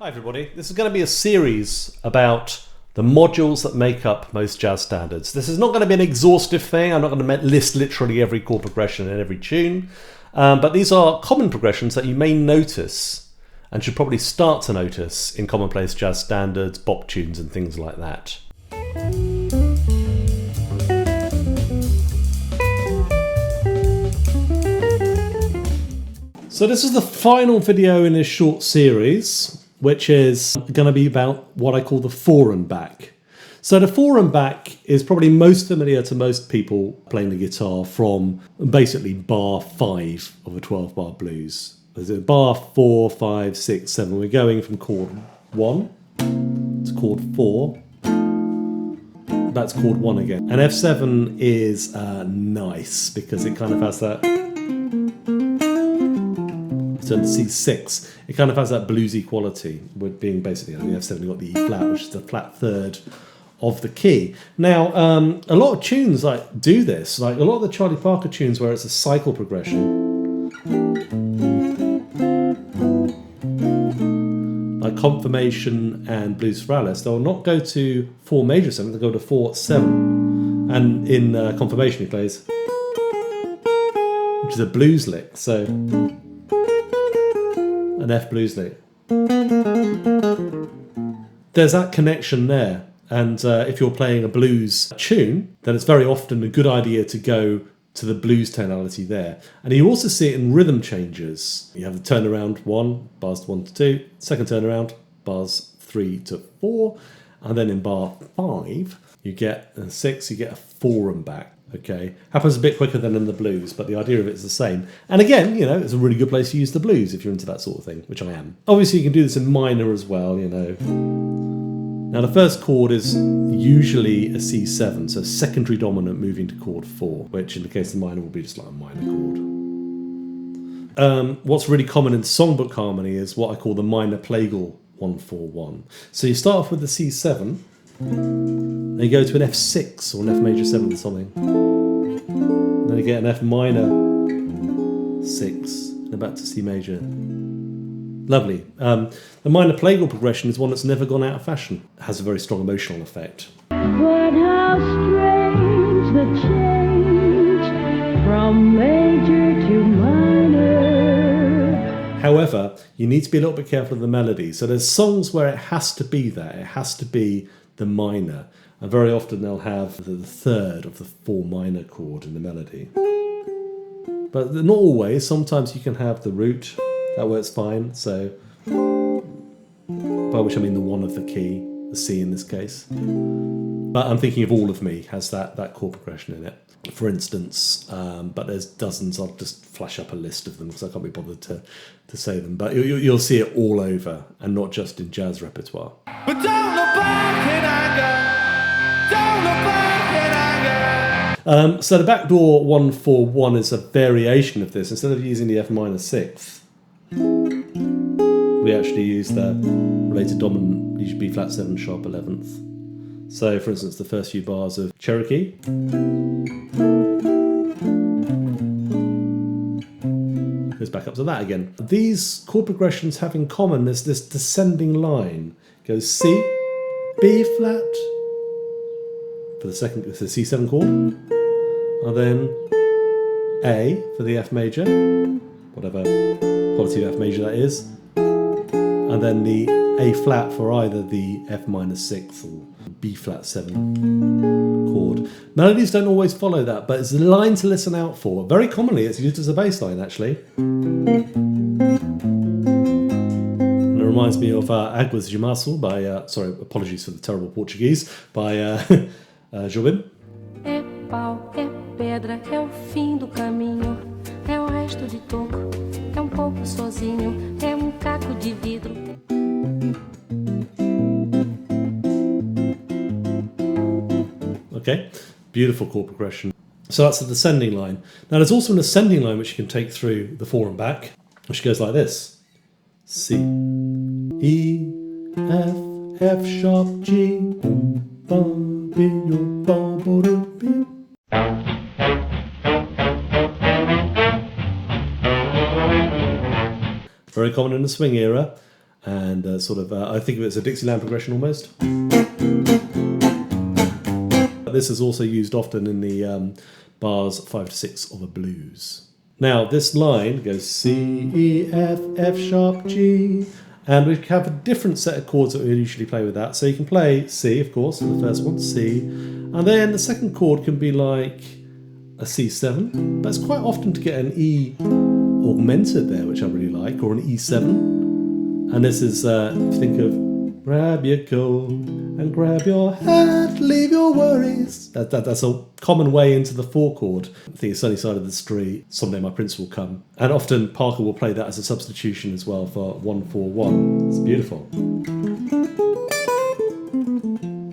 Hi everybody, this is going to be a series about the modules that make up most jazz standards. This is not going to be an exhaustive thing. I'm not going to list literally every chord progression in every tune, but these are common progressions that you may notice and should probably start to notice in commonplace jazz standards, bop tunes and things like that. So this is the final video in this short series, which is going to be about what I call the fore and back. So the fore and back is probably most familiar to most people playing the guitar from basically bar 5 of a 12-bar blues. There's a bar 4, 5, 6, 7. We're going from chord 1 to chord 4. That's chord 1 again. And F7 is nice because it kind of has that... So to C6, it kind of has that bluesy quality, with being basically on the F7 you've got the E flat, which is the flat third of the key. Now, a lot of tunes like do this, like a lot of the Charlie Parker tunes where it's a cycle progression, like Confirmation and Blues for Alice, they'll not go to 4 major 7, they'll go to 4, 7. And in Confirmation he plays, which is a blues lick, so... an F blues lick. There's that connection there, and if you're playing a blues tune, then it's very often a good idea to go to the blues tonality there. And you also see it in rhythm changes. You have the turnaround 1, bars 1 to 2, second turnaround, bars 3 to 4, and then in bar 5, you get 6, you get a fore and back. Okay, happens a bit quicker than in the blues, but the idea of it is the same. And again, you know, it's a really good place to use the blues if you're into that sort of thing, which I am. Obviously, you can do this in minor as well, you know. Now, the first chord is usually a C7, so secondary dominant moving to chord 4, which in the case of minor will be just like a minor chord. What's really common in songbook harmony is what I call the minor plagal 1-4-1. So you start off with the C7, then you go to an F6 or an F major 7 or something. Then you get an F minor 6 and then back to C major. Lovely. The minor plagal progression is one that's never gone out of fashion. It has a very strong emotional effect. But how strange the change from major to minor. However, you need to be a little bit careful of the melody. So there's songs where it has to be there. It has to be the minor. And very often they'll have the third of the 4 minor chord in the melody. But not always. Sometimes you can have the root. That works fine. So, by which I mean the 1 of the key, the C in this case. But I'm thinking of All of Me has that chord progression in it, for instance. But there's dozens. I'll just flash up a list of them because I can't be bothered to say them. But you'll see it all over, and not just in jazz repertoire. But don't look back in anger. Don't look back in anger. So the backdoor 1-4-1 is a variation of this. Instead of using the F minor 6th, we actually use the related dominant, usually B flat 7 sharp 11th. So, for instance, the first few bars of Cherokee goes back up to that again. These chord progressions have in common this descending line. Goes C, B flat for the second, the C7 chord, and then A for the F major, whatever quality of F major that is, and then the A flat for either the F minor 6th or B flat 7 chord. Melodies don't always follow that, but it's a line to listen out for. Very commonly it's used as a bass line, actually. And it reminds me of Águas de Março by, sorry, apologies for the terrible Portuguese, by Jobim. É pau, é pedra, é o fim do caminho, é o resto de toco, é pouco sozinho, é caco de vidro. Okay, beautiful chord progression. So that's the descending line. Now there's also an ascending line which you can take through the fore and back, which goes like this. C, E, F, F sharp, G, ba, B, ba, ba, B. Very common in the swing era. and I think of it as a Dixieland progression almost. This is also used often in the bars 5 to 6 of a blues. Now this line goes C, E, F, F sharp, G, and we have a different set of chords that we usually play with that. So you can play C, of course, in the first one, C, and then the second chord can be like a C7, but it's quite often to get an E augmented there, which I really like, or an E7. And this is, think of grab your coat and grab your hat, leave your worries. That's a common way into the 4 chord. I think it's Sunny Side of the Street, Someday My Prince Will Come. And often Parker will play that as a substitution as well for 1-4-1. It's beautiful.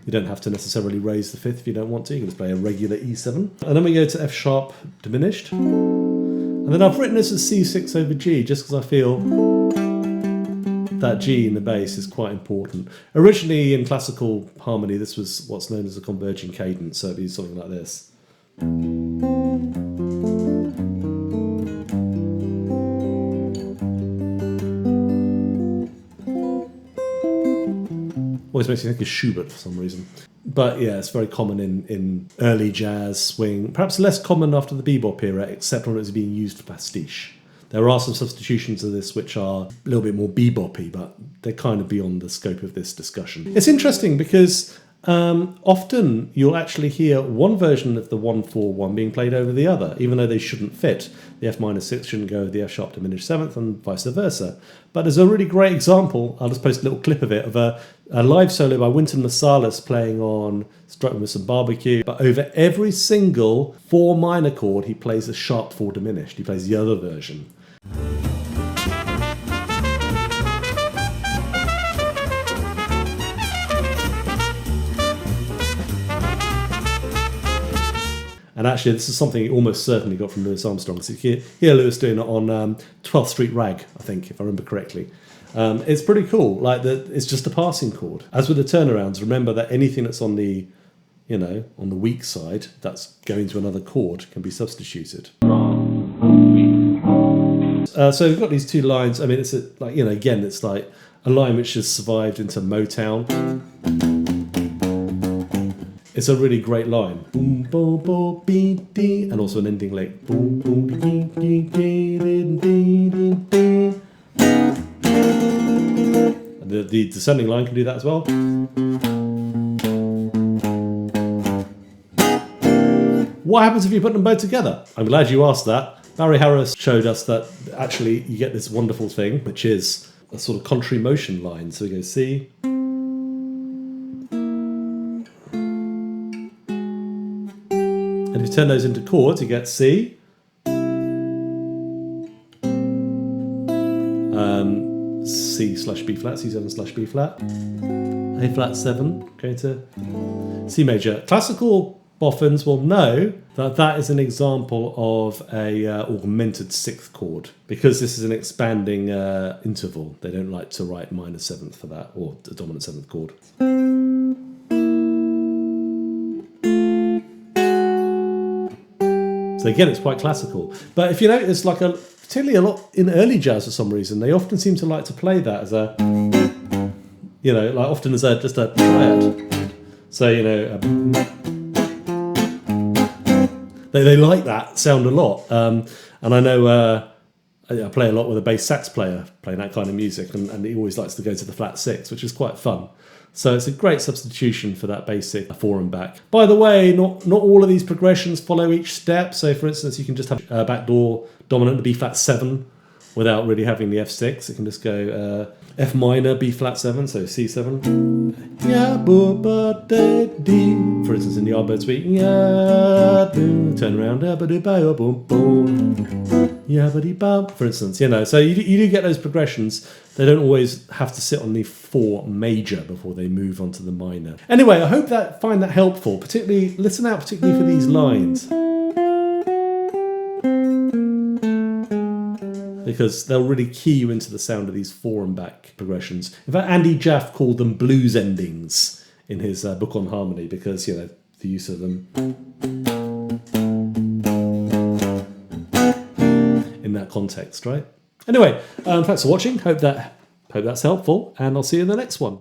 You don't have to necessarily raise the 5th if you don't want to. You can just play a regular E7. And then we go to F sharp diminished. And then I've written this as C6 over G just because I feel that G in the bass is quite important. Originally in classical harmony, this was what's known as a converging cadence, so it'd be something like this. Always makes me think of Schubert for some reason. But yeah, it's very common in early jazz, swing, perhaps less common after the bebop era, except when it was being used for pastiche. There are some substitutions of this which are a little bit more bebop-y, but they're kind of beyond the scope of this discussion. It's interesting because often you'll actually hear one version of the 1-4-1 being played over the other, even though they shouldn't fit. The F-6 shouldn't go with the F sharp diminished 7th and vice versa. But there's a really great example, I'll just post a little clip of it, of a live solo by Wynton Marsalis playing on Struggling with Some Barbecue. But over every single 4 minor chord, he plays a sharp 4 diminished. He plays the other version. And actually, this is something he almost certainly got from Louis Armstrong. So you hear Louis doing it on 12th Street Rag, I think, if I remember correctly. It's pretty cool. Like it's just a passing chord. As with the turnarounds, remember that anything that's on the weak side, that's going to another chord, can be substituted. So we've got these 2 lines. I mean, it's again, it's like a line which has survived into Motown. It's a really great line. And also an ending lick. The descending line can do that as well. What happens if you put them both together? I'm glad you asked that. Barry Harris showed us that actually you get this wonderful thing, which is a sort of contrary motion line. So we go C. And if you turn those into chords, you get C, C/B flat, C7/B flat, A flat 7, going to C major. Classical boffins will know that that is an example of a augmented 6th chord, because this is an expanding interval. They don't like to write minor 7th for that, or a dominant 7th chord. So again, it's quite classical. But if you notice, particularly a lot in early jazz for some reason, they often seem to like to play that as a, often as just a triad. So, they like that sound a lot. And I know I play a lot with a bass sax player playing that kind of music, and he always likes to go to the flat 6, which is quite fun. So it's a great substitution for that basic 4 and back. By the way, not all of these progressions follow each step. So for instance, you can just have a backdoor dominant B flat 7 without really having the F6. It can just go F minor B flat 7, so C7. For instance, in the Yardbird Suite, turn around, for instance, so you do get those progressions. They don't always have to sit on the 4 major before they move on to the minor. Anyway, I hope find that helpful. Listen out particularly for these lines, because they'll really key you into the sound of these 4 and back progressions. In fact, Andy Jaff called them blues endings in his book on harmony, because the use of them in that context, right? Anyway, thanks for watching. Hope that Hope that's helpful, and I'll see you in the next one.